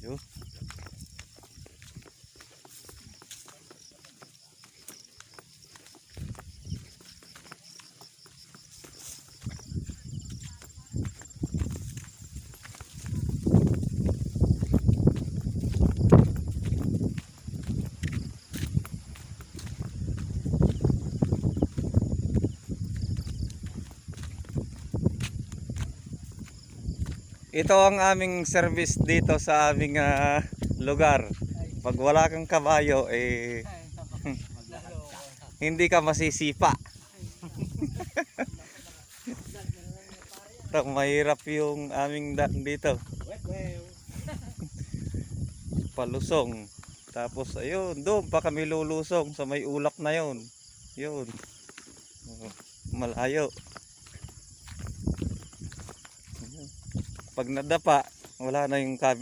Yun. Ito ang aming service dito sa aming lugar. Pag wala kang kabayo, hindi ka masisipa. Ito, mahirap yung aming daan dito. Palusong. Tapos ayun, doon pa kami lulusong sa may ulap na yun. Yun. Malayo. Pag nadapa, wala na yung